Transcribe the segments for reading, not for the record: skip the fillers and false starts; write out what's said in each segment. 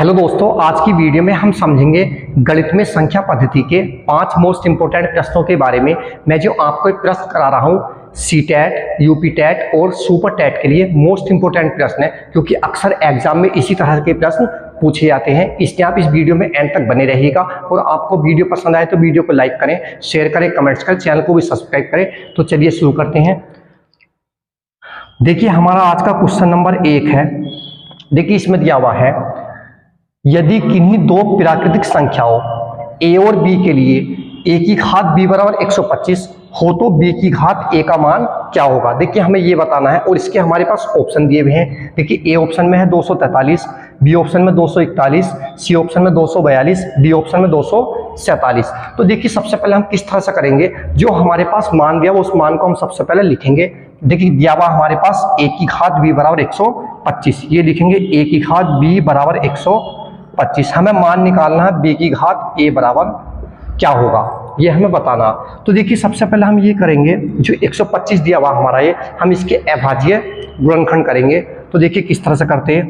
Hello दोस्तों, आज की वीडियो में हम समझेंगे गणित में संख्या पद्धति के 5 मोस्ट इंपोर्टेंट प्रश्नों के बारे में। मैं जो आपको एक प्रश्न करा रहा हूँ सीटेट, यूपीटेट और सुपर टेट के लिए मोस्ट इंपोर्टेंट प्रश्न है, क्योंकि अक्सर एग्जाम में इसी तरह के प्रश्न पूछे जाते हैं। इसलिए आप इस वीडियो में एंड तक बने रहिएगा और आपको वीडियो पसंद आए तो वीडियो को लाइक करें, शेयर करें, कमेंट्स करें, चैनल को भी सब्सक्राइब करें। तो चलिए शुरू करते हैं। देखिए हमारा आज का क्वेश्चन नंबर 1 है। देखिए इसमें दिया हुआ है, यदि किन्हीं दो प्राकृतिक संख्याओं a और b के लिए a की घात b बराबर 125 हो तो b की घात a का मान क्या होगा। देखिए हमें ये बताना है और इसके हमारे पास ऑप्शन दिए हुए हैं। देखिए a ऑप्शन में है 243, b ऑप्शन में 241, c ऑप्शन में 242, d ऑप्शन में 247। तो देखिए सबसे पहले हम किस तरह से करेंगे, जो हमारे पास मान दिया वो उस मान को हम सबसे पहले लिखेंगे। देखिए दिया हुआ हमारे पास a की घात b बराबर 125, ये लिखेंगे a की घात b बराबर 125। हमें मान निकालना है b की घात a बराबर क्या होगा, ये हमें बताना। तो देखिए सबसे पहले हम ये करेंगे, जो 125 दिया हुआ हमारा ये, हम इसके अभाज्य गुणनखंड करेंगे। तो देखिए किस तरह से करते हैं,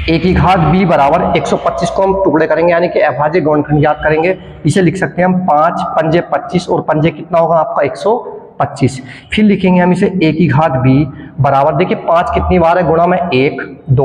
a की घात b बराबर 125 को हम टुकड़े करेंगे, यानी कि अभाज्य गुणनखंड याद करेंगे। इसे लिख सकते हैं हम 5 पंजे 25 और पंजे कितना होगा आपका 125। फिर लिखेंगे हम इसे a की घात b बराबर, देखिए 5 कितनी बार है, गुणा में 1 2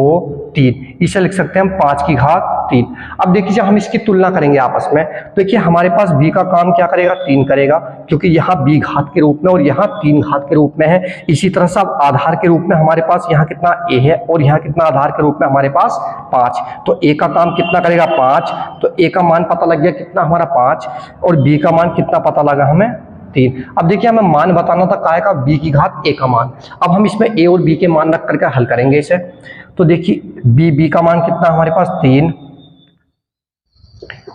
3, इसे लिख सकते हैं हम 5 की घात 3। अब देखिए जब हम इसकी तुलना करेंगे आपस में, तो देखिए हमारे पास b का काम क्या करेगा, 3 करेगा, क्योंकि यहाँ b घात के रूप में और यहाँ 3 घात के रूप में है। इसी तरह से अब आधार के रूप में हमारे पास यहाँ कितना a है और यहाँ कितना आधार के रूप में हमारे पास 5, तो a का काम कितना करेगा 5, तो a का मान पता लग गया कितना हमारा 5, और b का मान कितना पता लगा हमें 3। अब देखिए हमें मान बताना था काय का, b की घात a का मान। अब हम इसमें a और b के मान रख करके हल करेंगे इसे। तो देखिए b का मान कितना हमारे पास 3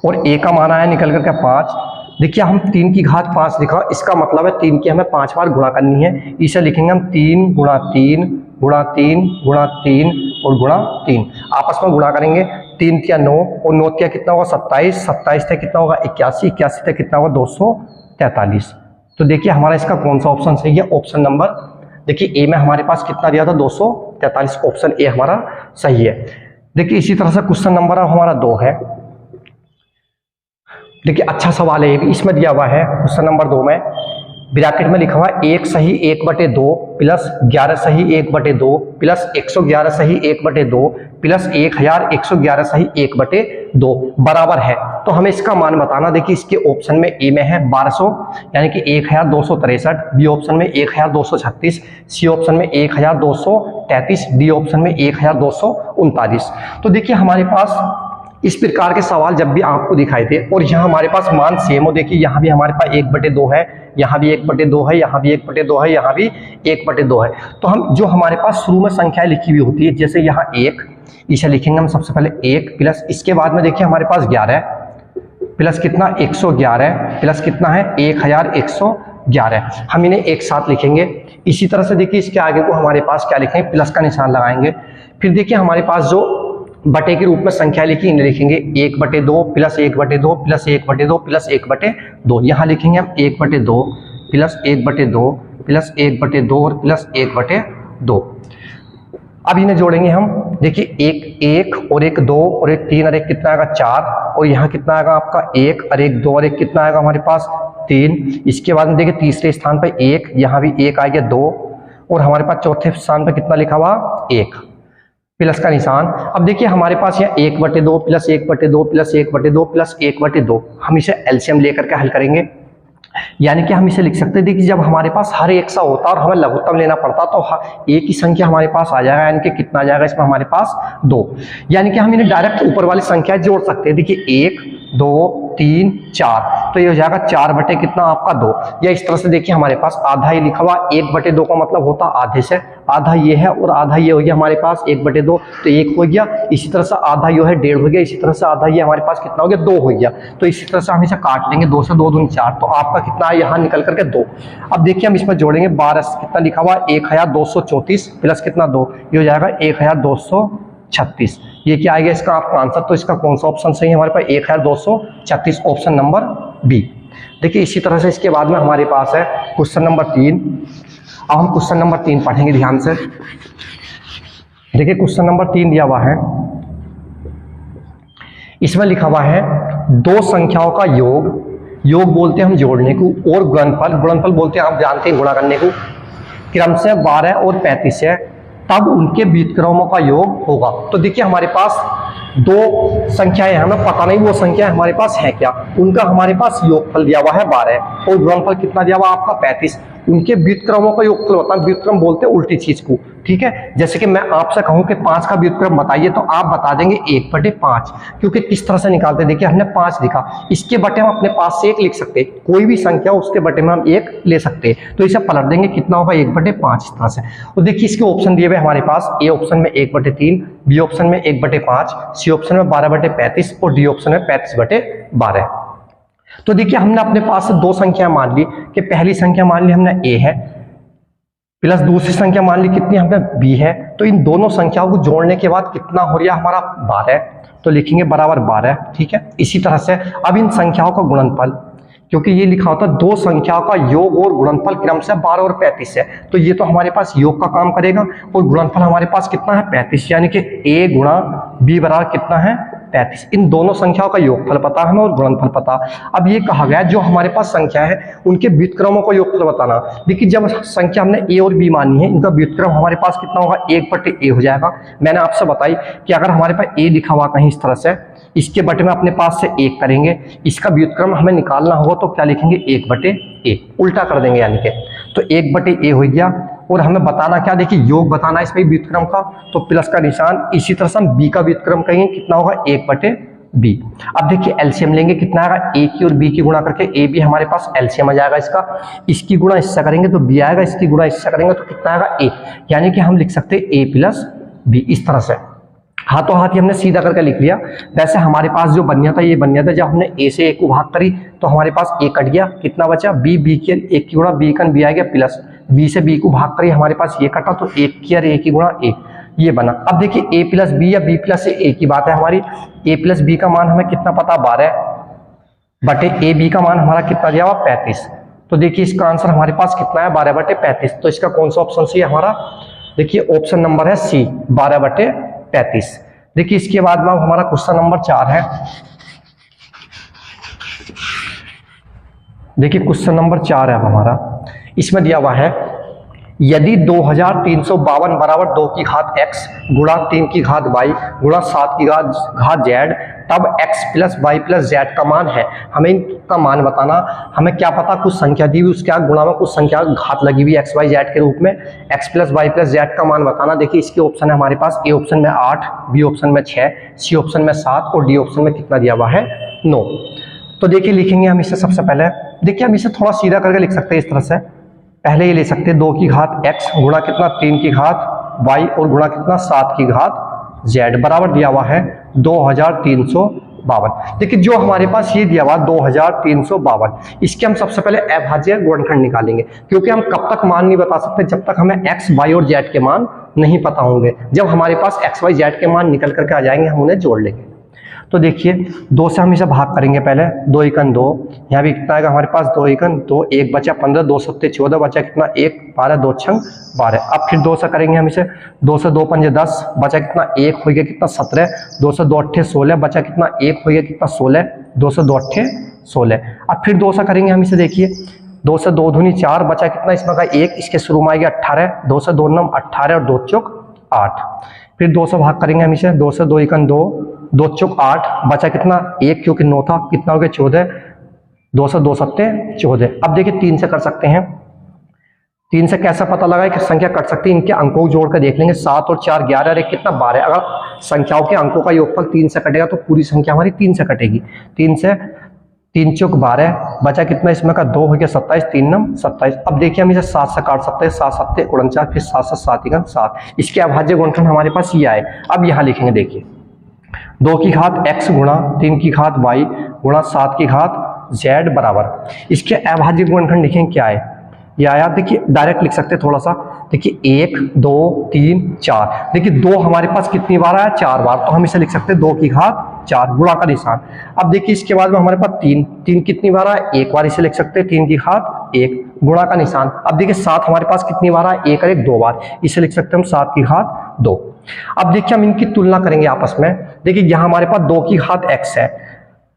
और a का मान आया निकल करके 5। देखिए हम 3 की घात 5 लिखा, इसका मतलब है 3 की हमें 5 बार गुणा करनी है। इसे लिखेंगे हम 3 गुणा 3 गुणा 3 गुणा 3 और गुणा 3, आपस में गुणा करेंगे। 3 तिया 9 और 9 तिया कितना होगा 27, 27 तिया कितना होगा 81, 81 तिया कितना होगा 243। तो देखिए हमारा इसका कौन सा ऑप्शन सही है, ऑप्शन नंबर, देखिए ए में हमारे पास कितना दिया था 243, ऑप्शन ए हमारा सही है। देखिए इसी तरह से क्वेश्चन नंबर हमारा 2 है। देखिए अच्छा सवाल है ये भी, इसमें दिया हुआ है क्वेश्चन नंबर 2 में ब्रैकेट में लिखा हुआ 1 सही 1/2 प्लस 11 सही 1/2 प्लस 111 सही 1/2 प्लस 1111 सही 1/2 बराबर है। तो हमें इसका मान बताना। देखिए इसके ऑप्शन में ए में है 1200 यानी कि 1263, बी ऑप्शन में 1236, सी ऑप्शन में 1233, डी ऑप्शन में 1239। तो देखिए हमारे पास इस प्रकार के सवाल जब भी आपको दिखाई दे और यहाँ हमारे पास मान सेम हो, देखिए यहाँ भी हमारे पास 1/2 है, यहाँ भी 1/2 है, यहाँ भी 1/2 है, यहाँ भी 1/2 है। तो हम जो हमारे पास शुरू में संख्याएं लिखी हुई होती है, जैसे यहाँ 1, इसे लिखेंगे हम सबसे पहले 1 प्लस, इसके बाद में देखिए हमारे पास 11 प्लस कितना 111 प्लस कितना है 1111, हम इन्हें एक साथ लिखेंगे। इसी तरह से देखिए इसके आगे को हमारे पास क्या लिखेंगे, प्लस का निशान लगाएंगे। फिर देखिए हमारे पास जो बटे के रूप में संख्या लिखी, इन्हें लिखेंगे 1/2 प्लस 1/2 प्लस 1/2 प्लस 1/2, यहाँ लिखेंगे हम 1/2 प्लस 1/2 प्लस 1/2 और प्लस 1/2। अब इन्हें जोड़ेंगे हम, देखिए एक और एक 2 और एक 3 और एक कितना आएगा 4, और यहाँ कितना आएगा आपका 1 और एक 2 और एक कितना आएगा हमारे पास 3। इसके बाद में देखिए तीसरे स्थान पर 1, यहाँ भी 1 आ गया 2, और हमारे पास चौथे स्थान पर कितना लिखा हुआ 1, प्लस का निशान। अब देखिए हमारे पास यहाँ 1/2 प्लस 1/2 प्लस 1/2 प्लस 1/2, हम इसे एलसीएम लेकर के हल करेंगे। यानी कि हम इसे लिख सकते हैं, देखिए जब हमारे पास हर एक सा होता और हमें लघुत्तम लेना पड़ता तो एक ही संख्या हमारे पास आ जाएगा, यानी कि कितना आ जाएगा इसमें हमारे पास 2, यानी कि हम इन्हें डायरेक्ट ऊपर वाली संख्या जोड़ सकते हैं। देखिए 1 2 3 4, तो ये हो जाएगा 4 कितना आपका 2, या इस तरह से देखिए हमारे पास आधा ही लिखा हुआ 1/2 का मतलब होता आधे से, आधा ये है और आधा ये हो गया हमारे पास 1/2, तो 1 हो गया। इसी तरह से आधा ये है 1.5 हो गया, इसी तरह से आधा ये हमारे पास कितना हो गया 2 हो गया। तो इसी तरह से हम इसे काट लेंगे, 2 से 2 दूनी 4, तो आपका कितना है यहाँ निकल करके 2। अब देखिए हम इसमें जोड़ेंगे 12, कितना लिखा हुआ 1234 प्लस कितना 2, ये हो जाएगा 1236। ये क्या आएगा इसका आपका आंसर, तो इसका कौन सा ऑप्शन सही है हमारे पास 1236, ऑप्शन नंबर बी। देखिए इसी तरह से इसके बाद में हमारे पास है क्वेश्चन नंबर 3। अब हम क्वेश्चन नंबर 3 पढ़ेंगे ध्यान से। देखिए क्वेश्चन नंबर 3 दिया हुआ है, इसमें लिखा हुआ है दो संख्याओं का योग, योग बोलते हैं हम जोड़ने को, और गुणनफल, गुणनफल बोलते हैं आप जानते हैं गुणा करने को, क्रमशः 12 और 35 है, तब उनके व्युत्क्रमों का योग होगा। तो देखिए हमारे पास दो संख्याएं हैं, हमें पता नहीं वो संख्या हमारे पास है क्या, उनका हमारे पास योगफल दिया हुआ है 12 और गुणनफल कितना दिया हुआ आपका 35, उनके व्युत्क्रमों का योगफल बताना। व्युत्क्रम बोलते हैं उल्टी चीज को, ठीक है। जैसे कि मैं आपसे कहूं कि 5 का व्युत्क्रम बताइए तो आप बता देंगे 1/5, क्योंकि किस तरह से निकालते हैं, देखिए हमने 5 लिखा, इसके बटे हम अपने पास से 1 लिख सकते हैं, कोई भी संख्या उसके बटे में हम 1 ले सकते हैं, तो इसे पलट देंगे कितना होगा 1/5 इस तरह से। और देखिए इसके ऑप्शन दिए हुए हमारे पास, ए ऑप्शन में 1/3, बी ऑप्शन में 1/5, सी ऑप्शन में 12/35 और डी ऑप्शन में 35/12। तो देखिए हमने अपने पास से दो संख्या मान ली, कि पहली संख्या मान ली हमने ए है, प्लस दूसरी संख्या मान ली कितनी हमने बी है, तो इन दोनों संख्याओं को जोड़ने के बाद कितना हो रहा हमारा 12, तो लिखेंगे बराबर 12, ठीक है। इसी तरह से अब इन संख्याओं का गुणनफल, क्योंकि ये लिखा होता है दो संख्याओं का योग और गुणनफल क्रमशः 12 और 35 है, तो ये तो हमारे पास योग का काम करेगा, और गुणनफल हमारे पास कितना है 35, यानी कि a गुणा b बराबर कितना है 35। इन दोनों संख्याओं का योगफल पता है हमें और गुणनफल पता। अब ये कहा गया जो हमारे पास संख्या है उनके व्युत्क्रमों का योगफल बताना। देखिए जब संख्या हमने a और b मानी है, इनका व्युत्क्रम हमारे पास कितना होगा 1/a हो जाएगा। मैंने आपसे बताई कि अगर हमारे पास a लिखा हुआ कहीं इस तरह से, इसके बटे में अपने पास से 1 करेंगे, इसका व्युत्क्रम हमें निकालना होगा तो क्या लिखेंगे 1/a, उल्टा कर देंगे यानी कि, तो 1/a हो गया। और हमें बताना क्या, देखिए योग बताना इसमें व्युत्क्रम का, तो प्लस का निशान, इसी तरह से हम b का व्युत्क्रम कहेंगे कितना होगा 1/b। अब देखिए एलसीएम लेंगे, कितना आएगा a की और b की गुणा करके, a भी हमारे पास एलसीएम आ जाएगा इसका, इसकी गुणा इससे करेंगे तो b आएगा, इसकी गुणा इससे करेंगे तो कितना आएगा a, यानी कि हम लिख सकते हैं a + b इस तरह से, हाथों हाथ ही हमने सीधा करके लिख लिया। वैसे हमारे पास जो बन गया था ये बन गया था, जब हमने a से a को भाग करी तो हमारे पास a कट गया, कितना बचा b, b की 1 की गुणा b का b आ गया, प्लस b से b को भाग करी हमारे पास ये कटा, तो 1 की और a की गुणा a, ये बना। अब देखिए a + b या b + a की बात है हमारी, a + b का मान हमें कितना पता 12/ab का मान हमारा कितना दिया हुआ 35, तो देखिए इसका आंसर हमारे पास कितना है 12/35। तो इसका कौन सा ऑप्शन सी है हमारा, देखिए ऑप्शन नंबर है सी 12/35। देखिए इसके बाद में हमारा क्वेश्चन नंबर 4 है। देखिए क्वेश्चन नंबर 4 है हमारा, इसमें दिया हुआ है यदि 2352 बराबर 2 की घात x गुणा 3 की घात y गुणा 7 की घात z, तब x + y + z का मान है। हमें इनका मान बताना। हमें क्या पता, कुछ संख्या दी हुई उसके गुणा में कुछ संख्या घात लगी हुई x y z के रूप में, x + y + z का मान बताना। देखिए इसके ऑप्शन है हमारे पास, ए ऑप्शन में 8, बी ऑप्शन में 6, सी ऑप्शन में 7 और डी ऑप्शन में कितना दिया हुआ है 9। तो देखिए लिखेंगे हम इसे सबसे पहले, देखिए हम इसे थोड़ा सीधा करके लिख सकते हैं इस तरह से। पहले ये ले सकते हैं 2 की घात x गुणा कितना 3 की घात y और गुणा कितना 7 की घात z बराबर दिया हुआ है 2352। देखिए जो हमारे पास ये दिया हुआ 2352, इसके हम सबसे पहले अभाज्य गुणनखंड निकालेंगे, क्योंकि हम कब तक मान नहीं बता सकते जब तक हमें x, y और z के मान नहीं पता होंगे। जब हमारे पास x, y, z के मान निकल करके आ जाएंगे हम उन्हें जोड़ लेंगे। तो देखिए 2 से हम इसे भाग करेंगे पहले, 2 × 2, यहाँ भी कितना आएगा हमारे पास 2 × 2, 1 बचा 15, 2 × 7 14 बचा कितना 1, 12, 2 × 6 12। अब फिर 2 से करेंगे हम इसे, 2 से 2 × 5 10 बचा कितना 1 हो गया कितना 17, 2 से 2 × 8 16 बचा कितना 1 हो गया कितना 16, 2 से 2 × 8 16। अब फिर 2 से करेंगे हम इसे, देखिए 2 से 2 दूनी 4 बचा कितना इसमें का 1, इसके शुरू में आएगा 18, 2 से 2 9 18 और 2 चौक 8। फिर 2 से भाग करेंगे हम इसे, 2 से 2 × 2, 2 चौक 8 बचा कितना 1 क्योंकि 9 था, कितना हो गया 14, 2 से 2 7 14। अब देखिए 3 से कर सकते हैं, 3 से कैसा पता लगा कि संख्या कट सकती है, इनके अंकों को जोड़ कर देख लेंगे, 7 और 4 11 और 1 कितना 12। अगर संख्याओं के अंकों का योगफल 3 से कटेगा तो पूरी संख्या हमारी 3 से कटेगी। 3 से 3 चौक 12 बचा कितना इसमें का 2 हो गया 27, 3 9 27। अब देखिए हम इसे 7 से काट सकते हैं, 7 7 49, फिर 7 से 7 × 7। इसके अभाज्य गुणनखंड हमारे पास ये आए। अब यहाँ लिखेंगे, देखिए 2 की घात x गुणा 3 की घात y गुणा 7 की घात z बराबर, इसके अभाज्य गुणनखंड लिखेंगे क्या है, ये आया। देखिए डायरेक्ट लिख सकते हैं थोड़ा सा, देखिए 1 2 3 4, देखिए 2 हमारे पास कितनी बार आया 4 बार, तो हम इसे लिख सकते हैं 2 की घात 4 गुणा का निशान। अब देखिए इसके बाद में हमारे पास 3 कितनी बार आया 1 बार, इसे लिख सकते हैं 3 की घात 1 गुणा का निशान। अब देखिए 7 हमारे पास कितनी बार आया 1 और 1 2 बार, इसे लिख सकते हैं हम 7 की घात 2। अब देखिए हम इनकी तुलना करेंगे आपस में। देखिए यहाँ हमारे पास 2 की घात x है,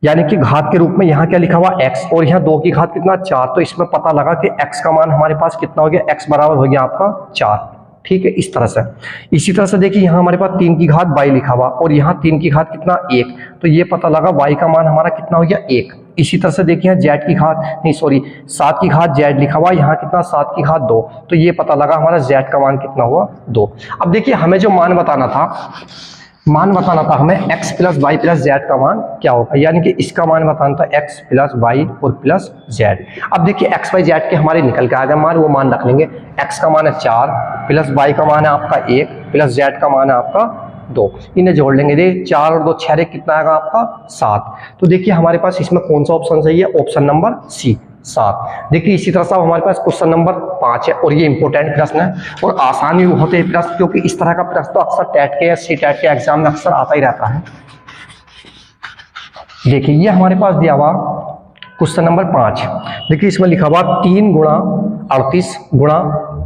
यानी कि घात के रूप में यहाँ क्या लिखा हुआ x, और यहाँ 2 की घात कितना 4, तो इसमें पता लगा कि x का मान हमारे पास कितना हो गया, x बराबर हो गया आपका 4। ठीक है, इस तरह से। इसी तरह से देखिए यहाँ हमारे पास 3 की घात y लिखा हुआ, और यहाँ 3 की घात कितना 1, तो ये पता लगा y का मान हमारा कितना हो गया 1। इसी तरह से देखिए यहाँ z की घात नहीं सॉरी 7 की घात z लिखा हुआ, यहाँ कितना 7 की घात 2, तो ये पता लगा हमारा z का मान कितना हुआ 2। अब देखिए हमें जो मान बताना था हमें x plus y plus z का मान क्या होगा, यानी कि इसका मान बताना था x प्लस वाई और प्लस जेड। अब देखिए x वाई जेड के हमारे निकल के आ गए मान, वो मान रख लेंगे। x का मान है 4, प्लस y का मान है आपका 1, प्लस z का मान है आपका 2, इन्हें जोड़ लेंगे। देखिए 4 और 2 6 कितना आएगा आपका 7। तो देखिए हमारे पास इसमें कौन सा ऑप्शन सही है, ऑप्शन नंबर सी 7। देखिए इसी तरह से हमारे पास क्वेश्चन नंबर 5 है, और ये इंपॉर्टेंट प्रश्न है और आसानी होते हैं प्रश्न, क्योंकि इस तरह का प्रश्न तो अक्सर टेट के या सी टेट के एग्जाम में अक्सर आता ही रहता है। देखिए ये हमारे पास दिया हुआ क्वेश्चन नंबर 5। देखिए इसमें लिखा हुआ 3 गुणा 38 गुणा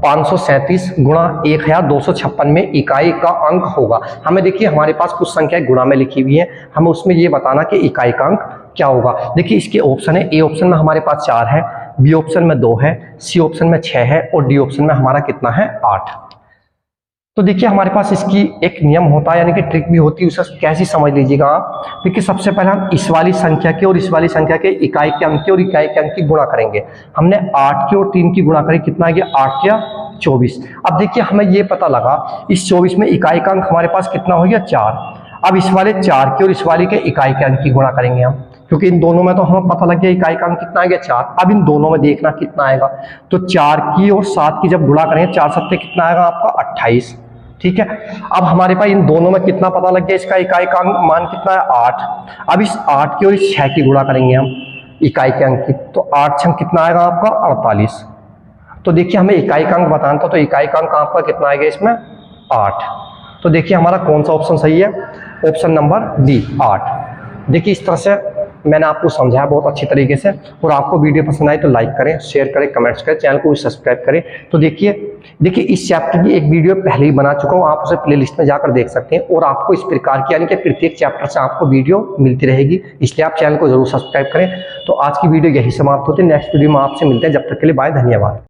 537 गुणा 1256 में इकाई का अंक होगा। हमें देखिए हमारे पास कुछ संख्याएं गुणा में लिखी हुई है, हमें उसमें ये बताना कि इकाई का अंक क्या होगा। देखिए इसके ऑप्शन है, ए ऑप्शन में हमारे पास 4 है, बी ऑप्शन में 2 है, सी ऑप्शन में 6 है, और डी ऑप्शन में हमारा कितना है 8। तो देखिए हमारे पास इसकी एक नियम होता है, यानी कि ट्रिक भी होती है, उसे कैसी समझ लीजिएगा आप। देखिए सबसे पहले हम इस वाली संख्या के और इस वाली संख्या के इकाई के अंक के और इकाई के अंक की गुणा करेंगे। हमने 8 की और 3 की गुणा करी, कितना आ गया 8 या 24। अब देखिए हमें ये पता लगा इस 24 में इकाई का अंक हमारे पास कितना हो गया 4। अब इस वाले 4 की और इस वाली के इकाई के अंक की गुणा करेंगे हम, क्योंकि इन दोनों में तो हमें पता लग गया इकाई का अंक कितना आ गया 4। अब इन दोनों में देखना कितना आएगा, तो 4 की और 7 की जब गुणा करेंगे 4 7 कितना आएगा आपका 28। ठीक है, अब हमारे पास इन दोनों में कितना पता लग गया, इसका इकाई का मान कितना है 8। अब इस 8 की और इस 6 की गुणा करेंगे हम इकाई के अंक की, तो 8 6 कितना आएगा आपका 48। तो देखिए हमें इकाई का अंक बताना था, तो इकाई का अंक आपका कितना आएगा इसमें 8। तो देखिए हमारा कौन सा ऑप्शन सही है, ऑप्शन नंबर डी 8। देखिए इस तरह से मैंने आपको समझाया बहुत अच्छी तरीके से, और आपको वीडियो पसंद आई तो लाइक करें, शेयर करें, कमेंट्स करें, चैनल को भी सब्सक्राइब करें। तो देखिए इस चैप्टर की एक वीडियो पहले ही बना चुका हूँ, आप उसे प्लेलिस्ट में जाकर देख सकते हैं, और आपको इस प्रकार की यानी कि प्रत्येक चैप्टर से आपको वीडियो मिलती रहेगी, इसलिए आप चैनल को जरूर सब्सक्राइब करें। तो आज की वीडियो यही समाप्त होती है, नेक्स्ट वीडियो में आपसे मिलते हैं, जब तक के लिए बाय, धन्यवाद।